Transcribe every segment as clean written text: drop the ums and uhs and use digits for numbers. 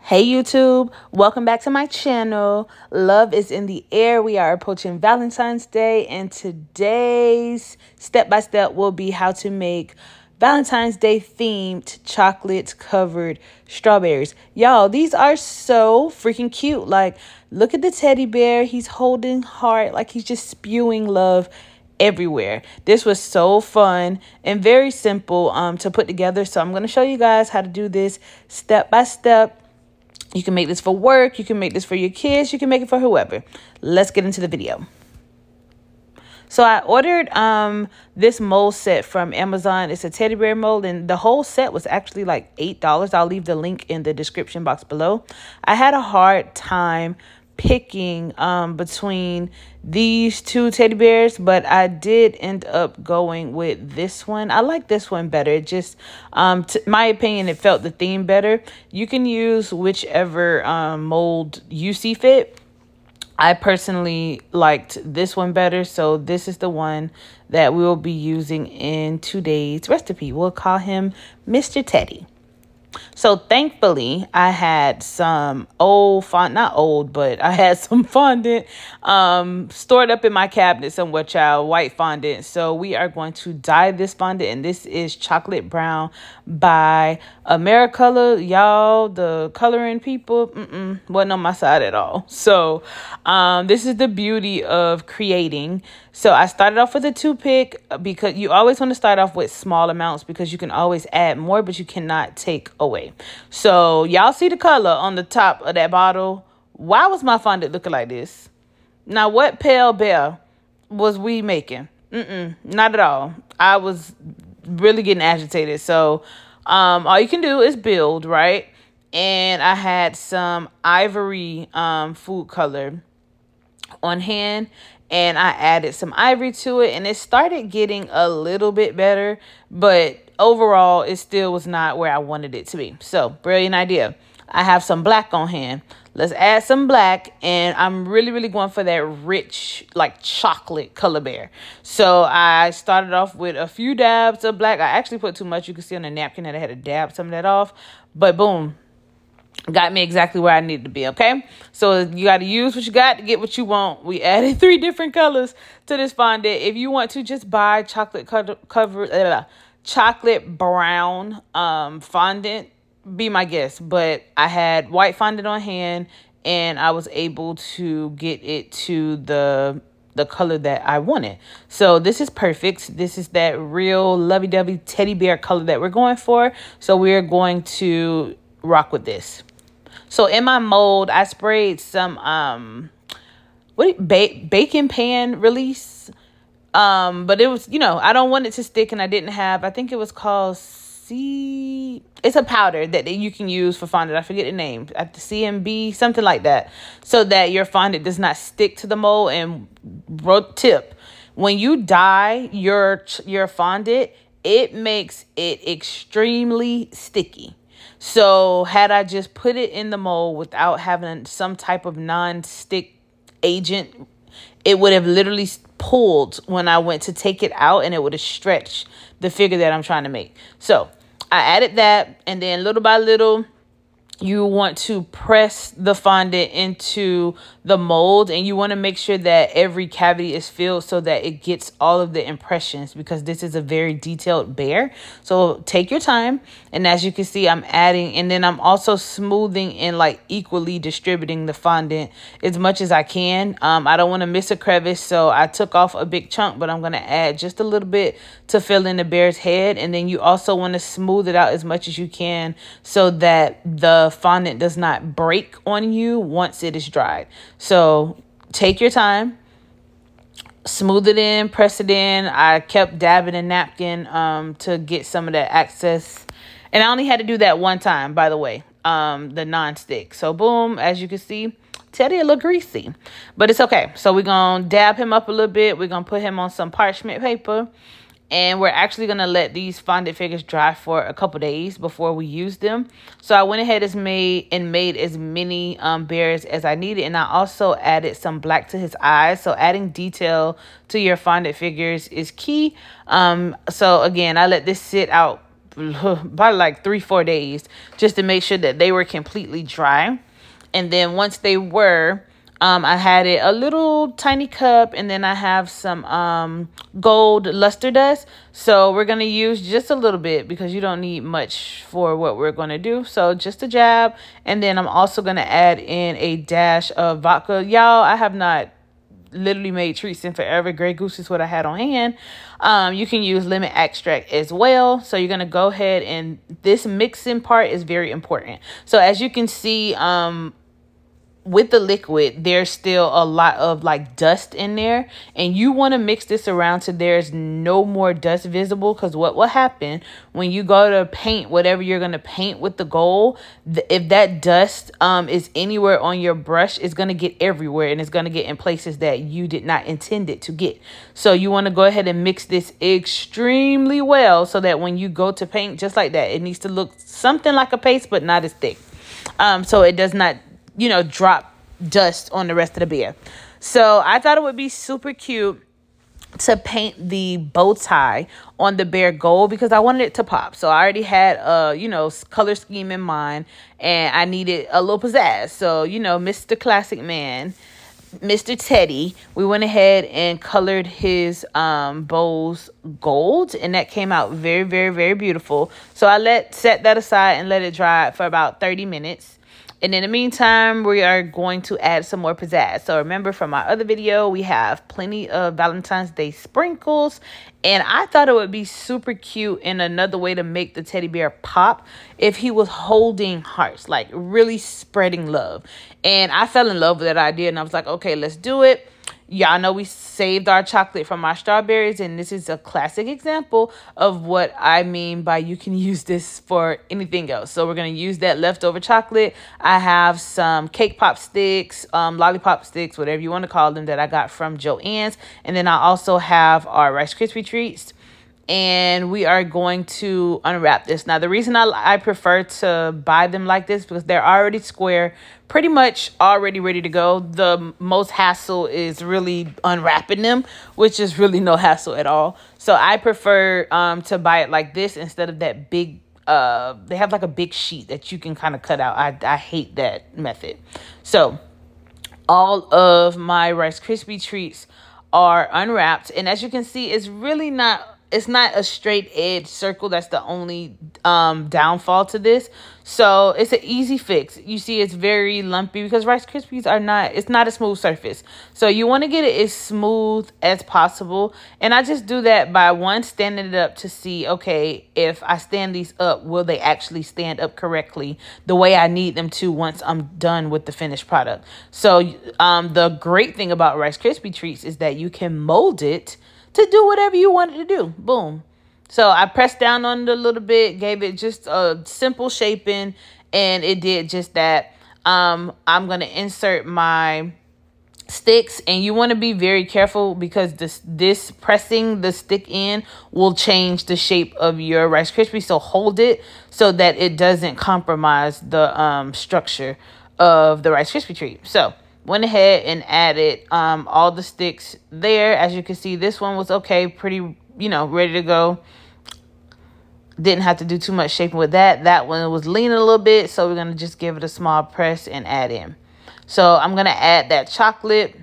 Hey YouTube, welcome back to my channel. Love is in the air. We are approaching Valentine's Day, and today's step-by-step will be how to make Valentine's Day themed chocolate covered strawberries. Y'all, these are so freaking cute. Like, look at the teddy bear. He's holding heart, like he's just spewing love everywhere. This was so fun and very simple to put together. So I'm going to show you guys how to do this step by step. You can make this for work. You can make this for your kids. You can make it for whoever. Let's get into the video. So I ordered this mold set from Amazon. It's a teddy bear mold, and the whole set was actually like $8. I'll leave the link in the description box below. I had a hard time picking between these two teddy bears, but I did end up going with this one. I like this one better. It just my opinion, it felt the theme better. You can use whichever mold you see fit. I personally liked this one better, so this is the one that we will be using in today's recipe. We'll call him Mr. Teddy. So thankfully, I had some I had some fondant stored up in my cabinet somewhere, child, white fondant. So we are going to dye this fondant, and this is chocolate brown by Americolor. Y'all, the coloring people, wasn't on my side at all. So this is the beauty of creating. So I started off with a toothpick because you always want to start off with small amounts because you can always add more, but you cannot take away. So y'all see the color on the top of that bottle. Why was my fondant looking like this? Now, what pale bear was we making? Not at all. I was really getting agitated. So all you can do is build, right? And I had some ivory food color on hand, and I added some ivory to it, and it started getting a little bit better, but overall it still was not where I wanted it to be. So brilliant idea. I have some black on hand. Let's add some black, and I'm really going for that rich, like chocolate color bear. So I started off with a few dabs of black. I actually put too much. You can see on the napkin that I had to dab some of that off, but boom, got me exactly where I needed to be. Okay, so you got to use what you got to get what you want. We added 3 different colors to this fondant. If you want to, just buy chocolate brown fondant, be my guest. But I had white fondant on hand, and I was able to get it to the color that I wanted. So this is perfect. This is that real lovey-dovey teddy bear color that we're going for. So we're going to rock with this. So in my mold, I sprayed some bacon pan release. But it was, I don't want it to stick, and I didn't have, I think it was called it's a powder that you can use for fondant. I forget the name, at the CMB, something like that, so that your fondant does not stick to the mold. And tip, when you dye your fondant, it makes it extremely sticky. So had I just put it in the mold without having some type of non-stick agent, it would have literally pulled when I went to take it out, and it would have stretched the figure that I'm trying to make. So I added that, and then little by little, you want to press the fondant into the mold, and you want to make sure that every cavity is filled so that it gets all of the impressions, because this is a very detailed bear. So take your time. And as you can see, I'm adding, and then I'm also smoothing and like equally distributing the fondant as much as I can. I don't want to miss a crevice, so I took off a big chunk, but I'm going to add just a little bit to fill in the bear's head. And then you also want to smooth it out as much as you can so that the fondant does not break on you once it is dried. So take your time, smooth it in, press it in. I kept dabbing a napkin to get some of that excess, and I only had to do that one time, by the way, the non-stick. So boom, as you can see, Teddy a little greasy, but it's okay. So we're gonna dab him up a little bit. We're gonna put him on some parchment paper, and we're actually going to let these fondant figures dry for a couple days before we use them. So I went ahead and made as many bears as I needed. And I also added some black to his eyes. So adding detail to your fondant figures is key. So again, I let this sit out about like 3-4 days just to make sure that they were completely dry. And then once they were, I had it a little tiny cup, and then I have some gold luster dust. So we're going to use just a little bit because you don't need much for what we're going to do. So just a jab. And then I'm also going to add in a dash of vodka. Y'all, I have not literally made treats in forever. Grey Goose is what I had on hand. You can use lemon extract as well. So you're going to go ahead, and this mixing part is very important. So as you can see, with the liquid, there's still a lot of like dust in there, and you want to mix this around so there's no more dust visible, because what will happen when you go to paint whatever you're going to paint with the gold, if that dust is anywhere on your brush, it's going to get everywhere, and it's going to get in places that you did not intend it to get. So you want to go ahead and mix this extremely well so that when you go to paint, just like that, it needs to look something like a paste but not as thick, so it does not, you know, drop dust on the rest of the beer. So I thought it would be super cute to paint the bow tie on the bear gold because I wanted it to pop. So I already had you know, color scheme in mind, and I needed a little pizzazz. So, you know, Mr. Classic Man, Mr. Teddy, we went ahead and colored his bows gold, and that came out very, very, very beautiful. So I set that aside and let it dry for about 30 minutes. And in the meantime, we are going to add some more pizzazz. So remember from my other video, we have plenty of Valentine's Day sprinkles. And I thought it would be super cute and another way to make the teddy bear pop if he was holding hearts, like really spreading love. And I fell in love with that idea, and I was like, okay, let's do it. Y'all know we saved our chocolate from our strawberries, and this is a classic example of what I mean by you can use this for anything else. So we're going to use that leftover chocolate. I have some cake pop sticks, lollipop sticks, whatever you want to call them, that I got from Joann's. And then I also have our Rice Krispie treats. And we are going to unwrap this. Now, the reason I prefer to buy them like this because they're already square, pretty much already ready to go. The most hassle is really unwrapping them, which is really no hassle at all. So I prefer to buy it like this instead of that big, they have like a big sheet that you can kind of cut out. I hate that method. So all of my Rice Krispie treats are unwrapped. And as you can see, it's really not... It's not a straight edge circle. That's the only downfall to this. So it's an easy fix. You see it's very lumpy because Rice Krispies are not, it's not a smooth surface. So you want to get it as smooth as possible. And I just do that by standing it up to see, okay, if I stand these up, will they actually stand up correctly the way I need them to once I'm done with the finished product. So the great thing about Rice Krispie treats is that you can mold it to do whatever you want it to do. Boom. So I pressed down on it a little bit, gave it just a simple shaping, and it did just that. I'm going to insert my sticks, and you want to be very careful because this pressing the stick in will change the shape of your Rice Krispie. So hold it so that it doesn't compromise the structure of the Rice Krispie treat. So went ahead and added all the sticks there. As you can see, this one was okay, pretty, you know, ready to go. Didn't have to do too much shaping with that. That one was leaning a little bit, so we're going to just give it a small press and add in. So I'm going to add that chocolate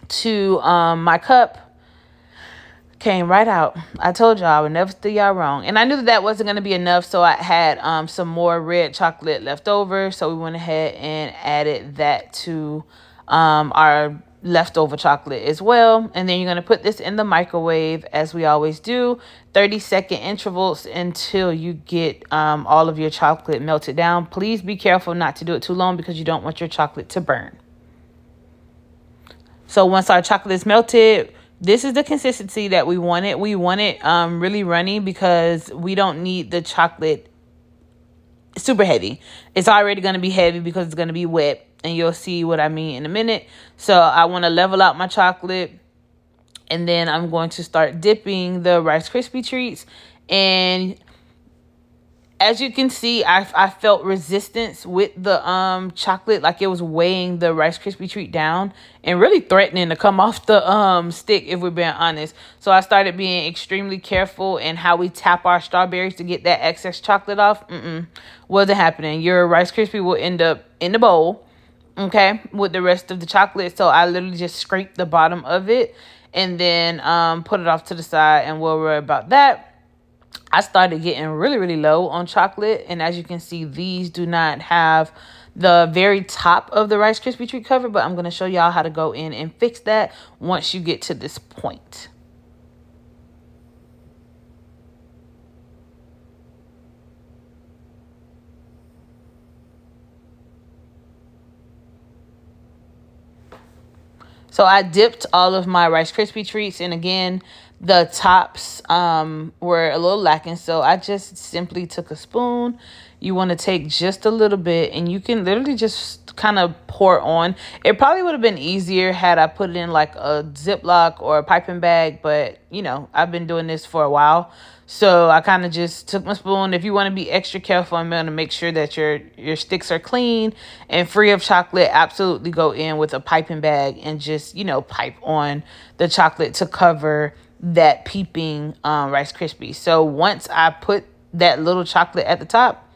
to my cup. Came right out. I told y'all I would never steer y'all wrong. And I knew that wasn't going to be enough, so I had some more red chocolate left over. So we went ahead and added that to our leftover chocolate as well. And then you're going to put this in the microwave, as we always do, 30-second intervals until you get all of your chocolate melted down. Please be careful not to do it too long because you don't want your chocolate to burn. So once our chocolate is melted, this is the consistency that we want it. We want it really runny because we don't need the chocolate super heavy. It's already going to be heavy because it's going to be wet, and you'll see what I mean in a minute. So I want to level out my chocolate, and then I'm going to start dipping the Rice Krispie treats. And as you can see, I felt resistance with the chocolate, like it was weighing the Rice Krispie treat down and really threatening to come off the stick, if we're being honest. So I started being extremely careful in how we tap our strawberries to get that excess chocolate off. Wasn't happening. Your Rice Krispie will end up in the bowl, okay, with the rest of the chocolate. So I literally just scraped the bottom of it and then put it off to the side, and we'll worry about that. I started getting really, really low on chocolate. And as you can see, these do not have the very top of the Rice Krispie treat cover, but I'm going to show y'all how to go in and fix that once you get to this point. So I dipped all of my Rice Krispie treats, and again, the tops were a little lacking. So I just simply took a spoon. You want to take just a little bit, and you can literally just kind of pour on. It probably would have been easier had I put it in like a Ziploc or a piping bag, but you know, I've been doing this for a while. So I kind of just took my spoon. If you want to be extra careful, I'm going to make sure that your sticks are clean and free of chocolate. Absolutely go in with a piping bag and just, you know, pipe on the chocolate to cover that peeping Rice Krispie. So once I put that little chocolate at the top,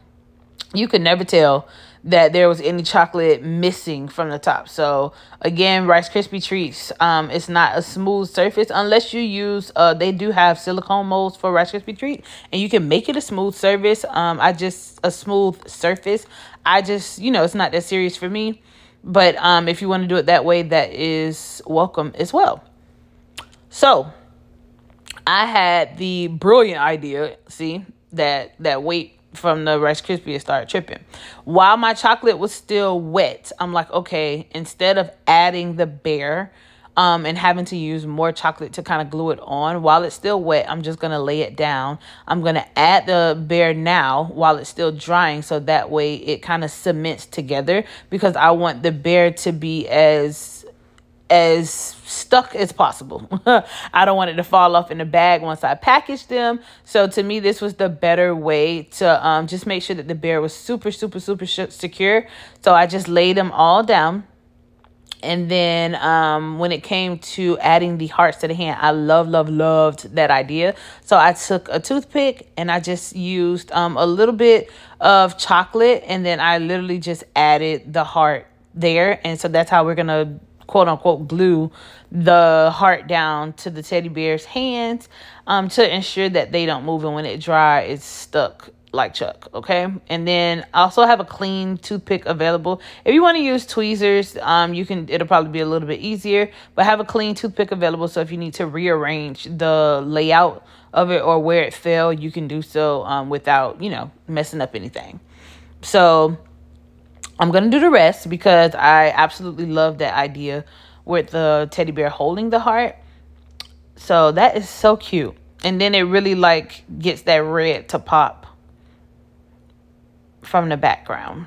you could never tell that there was any chocolate missing from the top. So again, Rice Krispie treats, it's not a smooth surface unless you use, they do have silicone molds for Rice Krispie treat, and you can make it a smooth surface. A smooth surface. You know, it's not that serious for me, but if you want to do it that way, that is welcome as well. So I had the brilliant idea, see, that weight from the Rice Krispie started tripping. While my chocolate was still wet, I'm like, okay, instead of adding the bear and having to use more chocolate to kind of glue it on, while it's still wet, I'm just going to lay it down. I'm going to add the bear now while it's still drying, so that way it kind of cements together, because I want the bear to be as stuck as possible. I don't want it to fall off in the bag once I package them. So to me, this was the better way to just make sure that the bear was super, super, super secure. So I just laid them all down. And then when it came to adding the hearts to the hand, I loved that idea. So I took a toothpick and I just used a little bit of chocolate, and then I literally just added the heart there. And so that's how we're going to quote unquote glue the heart down to the teddy bear's hands to ensure that they don't move, and when it dry, it's stuck like Chuck. Okay. And then I also have a clean toothpick available. If you want to use tweezers, it'll probably be a little bit easier, but have a clean toothpick available. So if you need to rearrange the layout of it or where it fell, you can do so without, you know, messing up anything. So I'm going to do the rest because I absolutely love that idea with the teddy bear holding the heart. So that is so cute. And then it really like gets that red to pop from the background.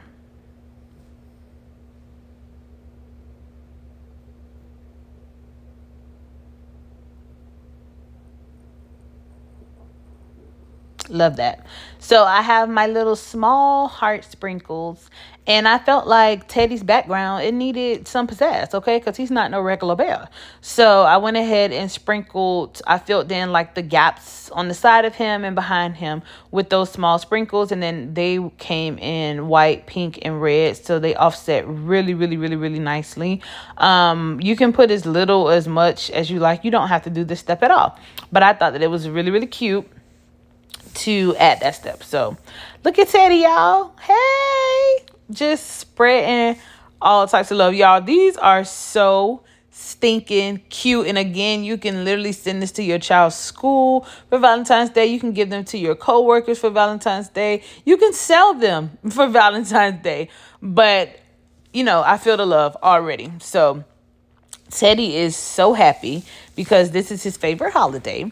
Love that. So I have my little small heart sprinkles, and I felt like Teddy's background, it needed some pizzazz, okay? Because he's not no regular bear. So I went ahead and sprinkled, I filled in like the gaps on the side of him and behind him with those small sprinkles. And then they came in white, pink, and red. So they offset really, really, really, really nicely. You can put as little, as much as you like. You don't have to do this step at all. But I thought that it was really, really cute to add that step. So look at Teddy, y'all. Hey, just spreading all types of love, y'all. These are so stinking cute. And again, you can literally send this to your child's school for Valentine's Day. You can give them to your coworkers for Valentine's Day. You can sell them for Valentine's Day. But you know, I feel the love already. So Teddy is so happy because this is his favorite holiday.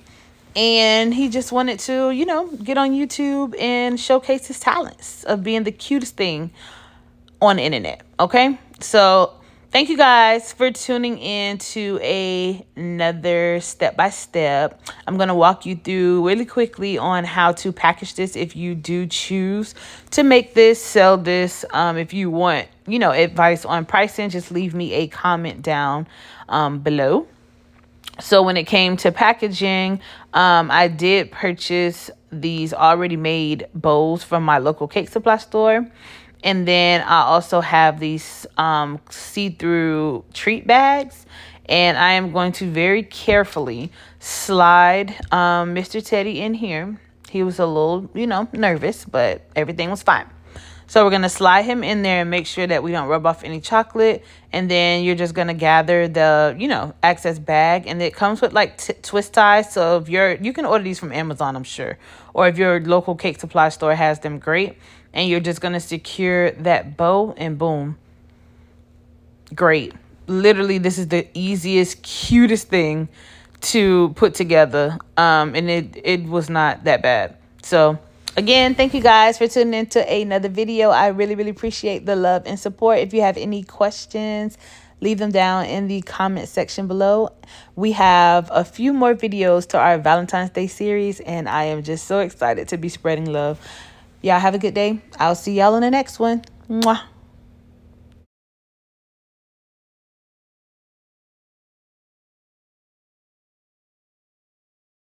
And he just wanted to, you know, get on YouTube and showcase his talents of being the cutest thing on the internet. Okay. So Thank you guys for tuning in to another step-by-step. I'm going to walk you through really quickly on how to package this if you do choose to make this, sell this. If you want, advice on pricing, just leave me a comment down below. So when it came to packaging, I did purchase these already made bowls from my local cake supply store. And then I also have these see-through treat bags. And I am going to very carefully slide Mr. Teddy in here. He was a little, nervous, but everything was fine. So we're going to slide him in there and make sure that we don't rub off any chocolate. And then you're just going to gather the, excess bag. And it comes with like twist ties. So if you can order these from Amazon, I'm sure. Or if your local cake supply store has them, great. And you're just going to secure that bow and boom. Great. Literally, this is the easiest, cutest thing to put together. And it was not that bad. So again, thank you guys for tuning into another video. I really, really appreciate the love and support. If you have any questions, leave them down in the comment section below. We have a few more videos to our Valentine's Day series, and I am just so excited to be spreading love. Y'all have a good day. I'll see y'all in the next one. Mwah.